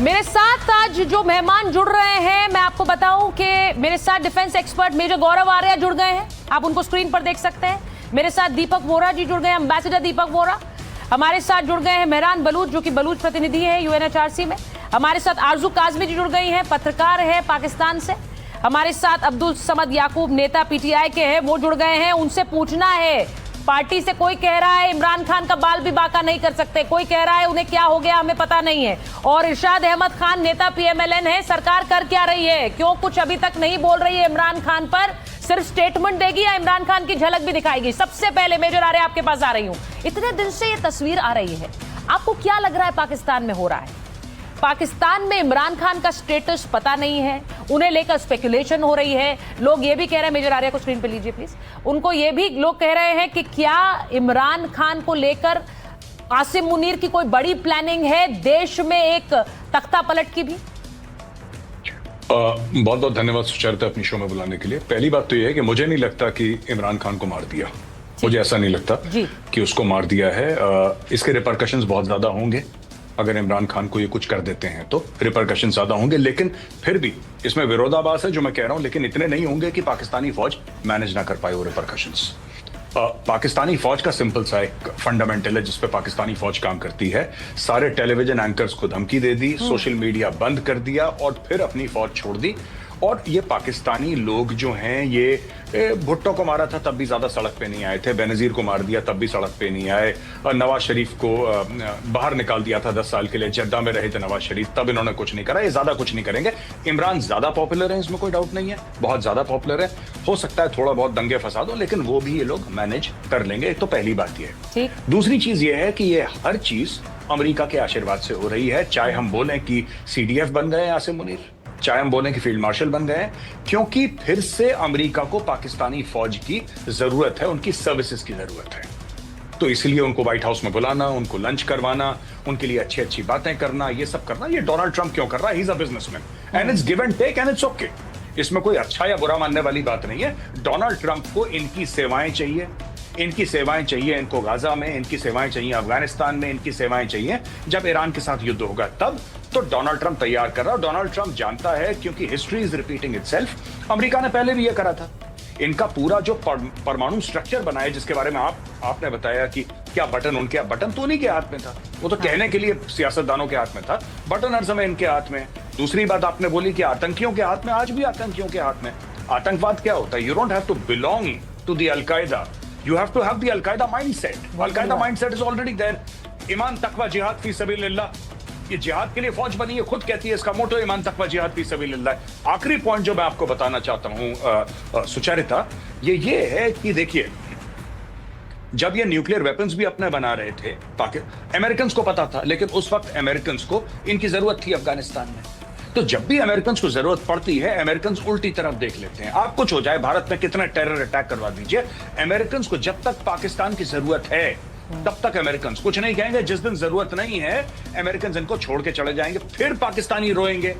मेरे साथ आज जो मेहमान जुड़ रहे हैं, मैं आपको बताऊं कि मेरे साथ डिफेंस एक्सपर्ट मेजर गौरव आर्या जुड़ गए हैं। आप उनको स्क्रीन पर देख सकते हैं। मेरे साथ दीपक वोरा जी जुड़ गए हैं, एम्बेसडर दीपक वोरा। हमारे साथ जुड़ गए हैं मेहरान बलूच, जो कि बलूच प्रतिनिधि है यूएनएचआरसी में। हमारे साथ आरजू काजमी जी जुड़ गई हैं, पत्रकार है पाकिस्तान से। हमारे साथ अब्दुल समद याकूब, नेता पीटीआई के हैं, वो जुड़ गए हैं। उनसे पूछना है, पार्टी से कोई कह रहा है इमरान खान का बाल भी बाका नहीं कर सकते, कोई कह रहा है उन्हें क्या हो गया हमें पता नहीं है। और इरशाद अहमद खान नेता पीएमएलएन है, सरकार कर क्या रही है, क्यों कुछ अभी तक नहीं बोल रही है इमरान खान पर, सिर्फ स्टेटमेंट देगी या इमरान खान की झलक भी दिखाएगी। सबसे पहले मेजर आर्या आपके पास आ रही हूं। इतने दिन से ये तस्वीर आ रही है, आपको क्या लग रहा है पाकिस्तान में हो रहा है? पाकिस्तान में इमरान खान का स्टेटस पता नहीं है, उन्हें लेकर स्पेकुलेशन हो रही है। लोग ये भी कह रहे हैं, मेजर आर्या को स्क्रीन पे लीजिए प्लीज, उनको ये भी लोग कह रहे हैं कि क्या इमरान खान को लेकर आसिम मुनीर की कोई बड़ी प्लानिंग है, देश में एक तख्ता पलट की भी? बहुत बहुत धन्यवाद सुचरिता अपनी शो में बुलाने के लिए। पहली बात तो यह है कि मुझे नहीं लगता कि इमरान खान को मार दिया, मुझे ऐसा नहीं लगता कि उसको मार दिया है। इसके रिपरकशंस बहुत ज्यादा होंगे, अगर इमरान खान को ये कुछ कर देते हैं तो रिपरकशन ज्यादा होंगे। लेकिन फिर भी इसमें विरोधाभास है जो मैं कह रहा हूं, लेकिन इतने नहीं होंगे कि पाकिस्तानी फौज मैनेज ना कर पाए वो रिपरकशंस। पाकिस्तानी फौज का सिंपल सा एक फंडामेंटल है जिस पे पाकिस्तानी फौज काम करती है। सारे टेलीविजन एंकर्स को धमकी दे दी, सोशल मीडिया बंद कर दिया और फिर अपनी फौज छोड़ दी। और ये पाकिस्तानी लोग जो हैं, ये भुट्टो को मारा था तब भी ज्यादा सड़क पे नहीं आए थे, बेनजीर को मार दिया तब भी सड़क पे नहीं आए, नवाज शरीफ को बाहर निकाल दिया था 10 साल के लिए, जद्दा में रहे थे नवाज शरीफ, तब इन्होंने कुछ नहीं करा। ये ज्यादा कुछ नहीं करेंगे। इमरान ज्यादा पॉपुलर है, इसमें कोई डाउट नहीं है, बहुत ज्यादा पॉपुलर है। हो सकता है थोड़ा बहुत दंगे फसाद हो, लेकिन वो भी ये लोग मैनेज कर लेंगे। तो पहली बात ये है। दूसरी चीज ये है कि ये हर चीज अमेरिका के आशीर्वाद से हो रही है। चाहे हम बोलें कि सीडीएफ बन गए आसिम मुनीर, चाहे हम बोलें कि फील्ड मार्शल बन गए, क्योंकि फिर से अमेरिका को पाकिस्तानी फौज की जरूरत है, उनकी सर्विसेज की जरूरत है। तो इसलिए उनको व्हाइट हाउस में बुलाना, उनको लंच करवाना, उनके लिए अच्छी अच्छी बातें करना, ये सब करना, ये डोनाल्ड ट्रंप क्यों कर रहा है? He is a businessman and it's give and take and it's okay. इसमें कोई अच्छा या बुरा मानने वाली बात नहीं है। डोनाल्ड ट्रंप को इनकी सेवाएं चाहिए, इनकी सेवाएं चाहिए इनको गाजा में, इनकी सेवाएं चाहिए अफगानिस्तान में, इनकी सेवाएं चाहिए जब ईरान के साथ युद्ध होगा तब। तो डोनाल्ड ट्रंप तैयार कर रहा है। डोनाल्ड ट्रंप जानता है, क्योंकि history is repeating itself. America ने पहले भी यह करा था। इनका पूरा जो परमाणु स्ट्रक्चर बना है, जिसके बारे में आपने बताया कि क्या बटन उनके, बटन तो उन्हीं के हाथ में था, वो तो कहने के लिए सियासतदानों के हाथ में था, बटन हर समय इनके हाथ में। दूसरी बात आपने बोली कि आतंकियों के हाथ में, आज भी आतंकियों के हाथ में। आतंकवाद क्या होता है? You don't have to belong to the Al-Qaeda, you have to have the Al-Qaeda mindset. Al-Qaeda mindset is already there. ईमान तकवा जिहाद फी सबीलिल्लाह, ये जिहाद के लिए फौज बनी है, खुद कहती है, इसका मोटो ईमान तकवा जिहाद फी सबीलिल्लाह। आखिरी पॉइंट जो मैं आपको बताना चाहता हूं सुचरिता, ये है कि देखिए, जब ये न्यूक्लियर वेपन्स भी अपने बना रहे थे, अमेरिकन को पता था, लेकिन उस वक्त अमेरिकन को इनकी जरूरत थी अफगानिस्तान में। तो जब भी अमेरिकन को जरूरत पड़ती है, अमेरिकन उल्टी तरफ देख लेते हैं। आप कुछ हो जाए, भारत में कितना टेरर अटैक करवा दीजिए, अमेरिकन को जब तक पाकिस्तान की जरूरत है तब तक अमेरिकन कुछ नहीं कहेंगे। जिस दिन जरूरत नहीं है, अमेरिकन इनको छोड़ के चले जाएंगे। फिर पाकिस्तानी रोएंगे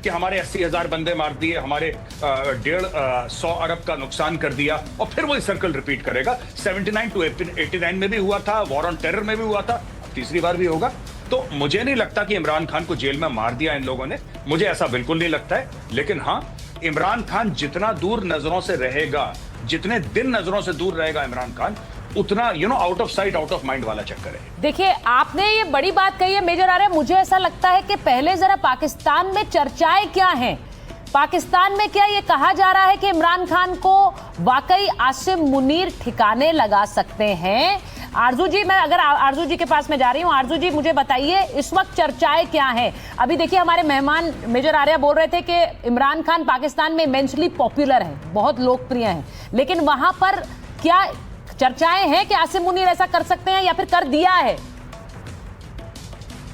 कि हमारे 80,000 बंदे मार दिए, हमारे 150 अरब का नुकसान कर दिया, और फिर वही सर्कल रिपीट करेगा। 79 to 89 में भी हुआ था, वॉर ऑन टेरर में भी हुआ था, तीसरी बार भी होगा। तो मुझे नहीं लगता कि इमरान खान को जेल में मार दिया इन लोगों ने, मुझे ऐसा बिल्कुल नहीं लगता है। लेकिन हाँ, इमरान खान जितना दूर नजरों से रहेगा, जितने दिन नजरों से दूर रहेगा इमरान खान, उतना out of sight out of mind वाला चक्कर है। देखिए, आपने ये बड़ी बात कही है मेजर आर्या। मुझे ऐसा लगता है कि पहले जरा पाकिस्तान में चर्चाएं क्या हैं, पाकिस्तान में क्या ये कहा जा रहा है कि इमरान खान को वाकई आसिम मुनीर ठिकाने लगा सकते हैं? आरजू जी, मैं अगर आरजू जी के पास में जा रही हूँ, आरजू जी मुझे बताइए इस वक्त चर्चाएं क्या हैं? अभी देखिए, हमारे मेहमान मेजर आर्या बोल रहे थे कि इमरान खान पाकिस्तान में इमेंसली पॉपुलर हैं, बहुत लोकप्रिय हैं, लेकिन वहां पर क्या चर्चाएं हैं कि आसिम मुनीर ऐसा कर सकते हैं या फिर कर दिया है?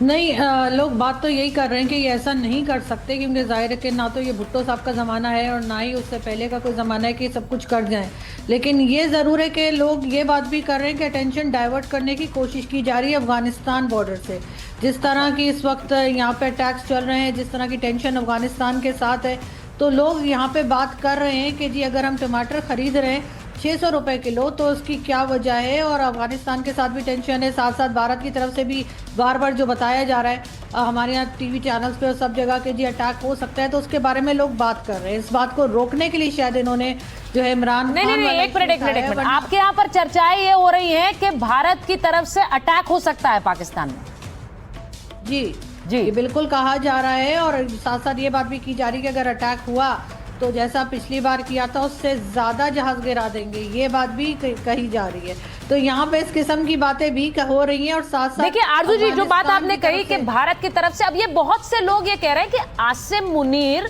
नहीं, लोग बात तो यही कर रहे हैं कि ये ऐसा नहीं कर सकते, क्योंकि जाहिर है कि ना तो ये भुट्टो साहब का ज़माना है और ना ही उससे पहले का कोई ज़माना है कि सब कुछ कर जाएं। लेकिन ये ज़रूर है कि लोग ये बात भी कर रहे हैं कि अटेंशन डाइवर्ट करने की कोशिश की जा रही है अफ़गानिस्तान बॉर्डर से। जिस तरह की इस वक्त यहाँ पे अटैक्स चल रहे हैं, जिस तरह की टेंशन अफ़गानिस्तान के साथ है, तो लोग यहाँ पे बात कर रहे हैं कि जी अगर हम टमाटर ख़रीद रहे हैं 600 रुपए किलो, तो उसकी क्या वजह है? और अफगानिस्तान के साथ भी टेंशन है, साथ साथ भारत की तरफ से भी बार बार जो बताया जा रहा है हमारे यहाँ टीवी चैनल्स पे और सब जगह के जी अटैक हो सकता है, तो उसके बारे में लोग बात कर रहे हैं। इस बात को रोकने के लिए शायद इन्होंने जो है इमरान नहीं, एक मिनट आपके यहाँ पर चर्चाएं ये हो रही हैं कि भारत की तरफ से अटैक हो सकता है पाकिस्तान में। जी, ये बिल्कुल कहा जा रहा है, और साथ साथ ये बात भी की जा रही है कि अगर अटैक हुआ तो जैसा पिछली बार किया था उससे ज्यादा जहाज गिरा देंगे, ये बात भी कही जा रही है। तो यहाँ पे इस किस्म की बातें भी हो रही हैं। और साथ साथ देखिए आरजू जी, जो बात आपने कही कि भारत की तरफ से, अब ये बहुत से लोग ये कह रहे हैं कि आसिम मुनीर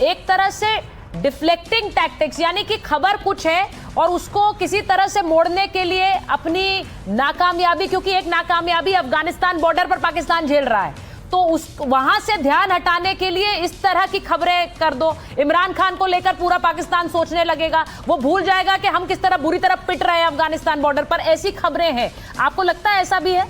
एक तरह से डिफ्लेक्टिंग टैक्टिक्स, यानी कि खबर कुछ है और उसको किसी तरह से मोड़ने के लिए अपनी नाकामयाबी, क्योंकि एक नाकामयाबी अफगानिस्तान बॉर्डर पर पाकिस्तान झेल रहा है, तो उस वहां से ध्यान हटाने के लिए इस तरह की खबरें कर दो। इमरान खान को लेकर पूरा पाकिस्तान सोचने लगेगा, वो भूल जाएगा कि हम किस तरह बुरी तरह पिट रहे हैं अफगानिस्तान बॉर्डर पर। ऐसी खबरें हैं, आपको लगता है ऐसा भी है?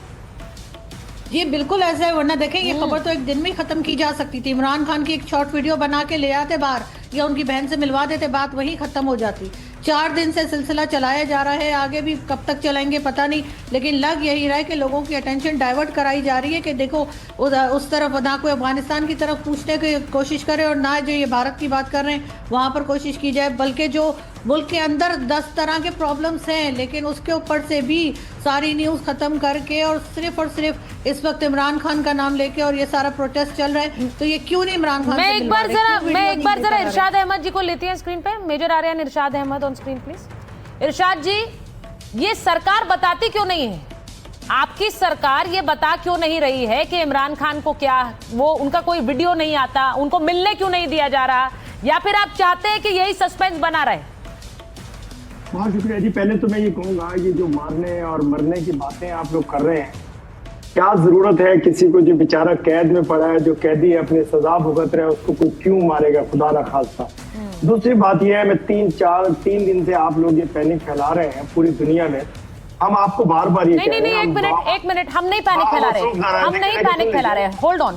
जी बिल्कुल ऐसा है, वरना देखें ये खबर तो एक दिन में खत्म की जा सकती थी। इमरान खान की एक शॉर्ट वीडियो बना के ले आते बाहर या उनकी बहन से मिलवा देते, बात वही खत्म हो जाती। 4 दिन से सिलसिला चलाया जा रहा है, आगे भी कब तक चलाएंगे पता नहीं, लेकिन लग यही रहा है कि लोगों की अटेंशन डाइवर्ट कराई जा रही है कि देखो उस तरफ ना कोई अफगानिस्तान की तरफ पूछने की कोशिश करे और ना जो ये भारत की बात कर रहे हैं वहाँ पर कोशिश की जाए, बल्कि जो मुल्क के अंदर 10 तरह के प्रॉब्लम्स हैं, लेकिन उसके ऊपर से भी सारी न्यूज़ ख़त्म करके और सिर्फ इस वक्त इमरान खान का नाम लेके और ये सारा प्रोटेस्ट चल रहा है, तो ये क्यों नहीं इमरान खान? मैं एक बार जरा इरशाद अहमद जी को लेती हैं स्क्रीन पे। Major Aryan Irshad Ahmed on screen please. Irshad ji, ये सरकार बताती क्यों नहीं है? आपकी सरकार ये बता क्यों नहीं रही है कि इमरान खान को क्या, वो उनका कोई वीडियो नहीं आता, उनको मिलने क्यों नहीं दिया जा रहा, या फिर आप चाहते हैं कि यही सस्पेंस बना रहे? बहुत शुक्रिया जी। पहले तो मैं ये कहूँगा, ये जो मारने और मरने की बातें आप लोग कर रहे हैं, क्या जरूरत है किसी को जो बेचारा कैद में पड़ा है, जो कैदी अपनी सजा भुगत रहा है, उसको कोई क्यों मारेगा, खुदा ना खास्ता। दूसरी बात यह है, मैं 3 दिन से आप लोग ये पैनिक फैला रहे हैं पूरी दुनिया में। हम आपको बार बार ये नहीं, एक मिनट, हम नहीं पैनिक फैला रहे, हम नहीं पैनिक फैला रहे। Hold on.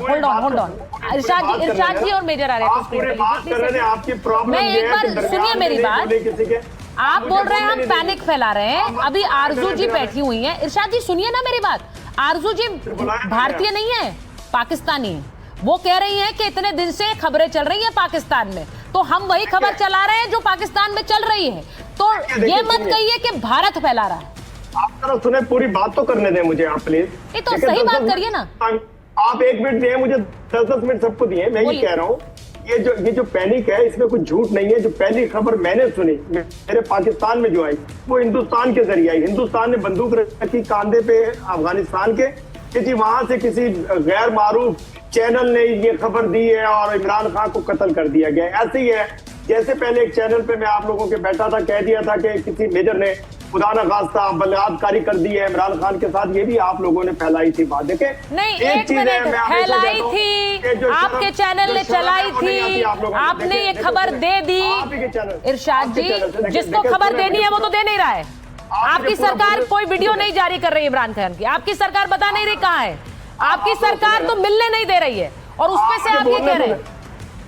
इरशाद जी और मेजर आर्यन आपकी प्रॉब्लम, मैं एक बार सुनिए मेरी बात। आप बोल रहे हैं हम पैनिक फैला रहे हैं, अभी आरजू जी बैठी हुई हैं। इरशाद जी सुनिए ना मेरी बात। आरजू जी भारतीय नहीं है, पाकिस्तानी है। वो कह रही हैं कि इतने दिन से खबरें चल रही हैं पाकिस्तान में, तो हम वही खबर चला रहे हैं जो पाकिस्तान में चल रही है। तो ये मत कहिए कि भारत फैला रहा है। आप जरा सुने, पूरी बात तो करने दें मुझे आप प्लीज। ये तो सही बात करिए ना। आप 1 मिनट दिए मुझे, 10 मिनट सबको दिए। मैं ये कह रहा हूँ, ये जो पैनिक है इसमें कुछ झूठ नहीं है। जो पहली खबर मैंने सुनी मेरे पाकिस्तान में जो आई, वो हिंदुस्तान के जरिए आई। हिंदुस्तान ने बंदूक रखी कांधे पे अफगानिस्तान के, कि जी वहां से किसी गैर मारूफ चैनल ने ये खबर दी है और इमरान खान को कत्ल कर दिया गया। ऐसे ही है जैसे पहले एक चैनल पे मैं आप लोगों के बैठा था, कह दिया था कि किसी मेजर ने खुदा न खास्ता बलात्कारी कर दी है इमरान खान के साथ। ये भी आप लोगों ने फैलाई थी बात। देखे नहीं, एक मिनट, फैलाई थी, आपके चैनल ने चलाई थी, आपने ये खबर दे दी। इरशाद जी, जिसको खबर देनी है वो तो दे नहीं रहा है। आपकी सरकार कोई वीडियो नहीं जारी कर रही है इमरान खान की, आपकी सरकार बता नहीं रही कहाँ है, आपकी सरकार तो मिलने नहीं दे रही है, और उसमें से आप ये कह रहे हैं।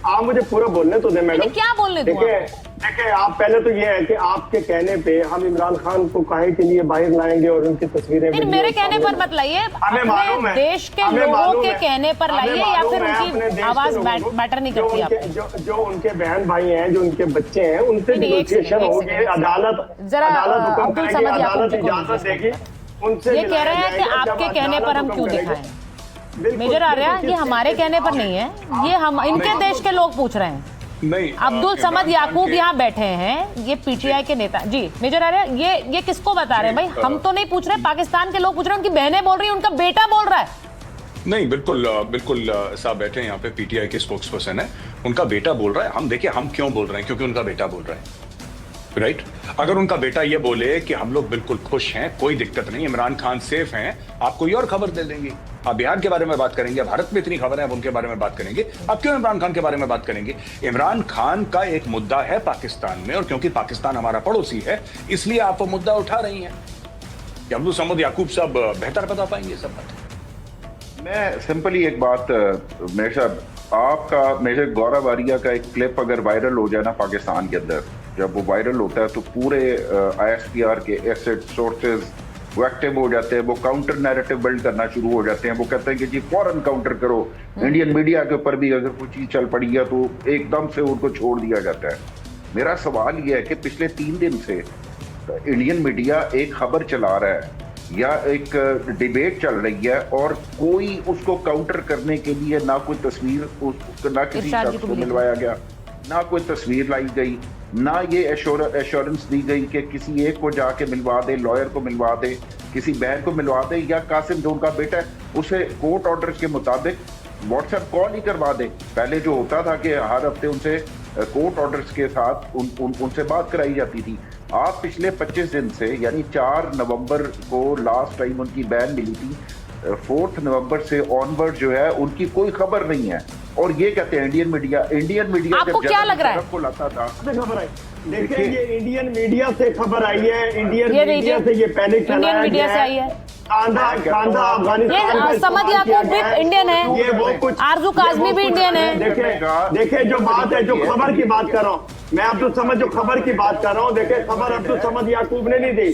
आप मुझे पूरा बोलने तो दे मैडम। क्या बोलने दूं? देखिए आप पहले तो ये है कि आपके कहने पे हम इमरान खान को काहे के लिए बाहर लाएंगे और उनकी तस्वीरें मेरे कहने पर मत लाइए, अपने देश के लोगों के कहने पर लाइए, या फिर उनकी आवाज मैटर नहीं करती आपको। जो उनके बहन भाई हैं, जो उनके बच्चे हैं, उनसे नेगोशिएशन होगी, अदालत इजाजत देगी उनसे। ये कह रहे हैं कि आपके कहने पर हम क्यों दिखाएं? मेजर आर्या, ये हमारे कहने पर नहीं है, ये हम इनके देश के लोग पूछ रहे हैं। नहीं, अब्दुल समद याकूब यहाँ बैठे हैं, ये पीटीआई के नेता। जी मेजर आर्या, ये किसको बता रहे हैं भाई? हम तो नहीं पूछ रहे, पाकिस्तान के लोग पूछ रहे हैं, उनकी बहनें बोल रही हैं, उनका बेटा बोल रहा है। नहीं, बिल्कुल साहब बैठे हैं यहाँ पे, पीटीआई के स्पोक्स पर्सन है, उनका बेटा बोल रहा है। हम देखिए हम क्यों बोल रहे हैं, क्योंकि उनका बेटा बोल रहा है, राइट। अगर उनका बेटा ये बोले कि हम लोग बिल्कुल खुश हैं, कोई दिक्कत नहीं, इमरान खान सेफ हैं, आप कोई और खबर दे देंगे। आप बिहार के बारे में बात करेंगे, भारत में इतनी खबर है, आप उनके बारे में बात करेंगे। आप क्यों इमरान खान के बारे में बात करेंगे? इमरान खान का एक मुद्दा है पाकिस्तान में, और क्योंकि पाकिस्तान हमारा पड़ोसी है, इसलिए आप वो मुद्दा उठा रही हैं। अब्दुल समद याकूब साहब बेहतर बता पाएंगे सब बात। मैं सिंपली एक बात, मेजर साहब, आपका मेजर गौरव आर्या का एक क्लिप अगर वायरल हो जाए ना पाकिस्तान के अंदर, जब वो वायरल होता है तो पूरे ISPR के एसेट सोर्सेज वो एक्टिव हो जाते हैं, वो काउंटर नैरेटिव बिल्ड करना शुरू हो जाते हैं। वो कहते हैं कि जी फौरन काउंटर करो। इंडियन मीडिया के ऊपर भी अगर कोई चीज चल पड़ी है तो एकदम से उनको छोड़ दिया जाता है। मेरा सवाल यह है कि पिछले 3 दिन से इंडियन मीडिया एक खबर चला रहा है या एक डिबेट चल रही है और कोई उसको काउंटर करने के लिए ना कोई तस्वीर ना किसी शख्स को मिलवाया गया, ना कोई तस्वीर लाई गई, ना ये एश्योरेंस दी गई कि किसी एक को जाके मिलवा दे, लॉयर को मिलवा दे, किसी बहन को मिलवा दे, या कासिम जो उनका बेटा है उसे कोर्ट ऑर्डर के मुताबिक व्हाट्सएप कॉल ही करवा दे। पहले जो होता था कि हर हफ्ते उनसे कोर्ट ऑर्डर्स के साथ उनसे बात कराई जाती थी। आप पिछले 25 दिन से यानी 4 नवंबर को लास्ट टाइम उनकी बैन मिली थी, 4 नवंबर से ऑनवर्ड जो है उनकी कोई खबर नहीं है। और ये कहते हैं इंडियन मीडिया आपको क्या लग रहा है? को लाता था खबर आई, देखिए ये इंडियन मीडिया से खबर आई है, इंडियन मीडिया से ये पैनिक चलाया इंडियन मीडिया से आई है। कांधा अफगानिस्तान ये समद याकूब भी इंडियन है, ये वो कुछ आरजू काजमी भी इंडियन है। देखिए जो बात है, जो खबर की बात कर रहा हूँ मैं, अब्दुल समद जो खबर की बात कर रहा हूँ, देखिए खबर अब्दुल समद याकूब ने नहीं दी।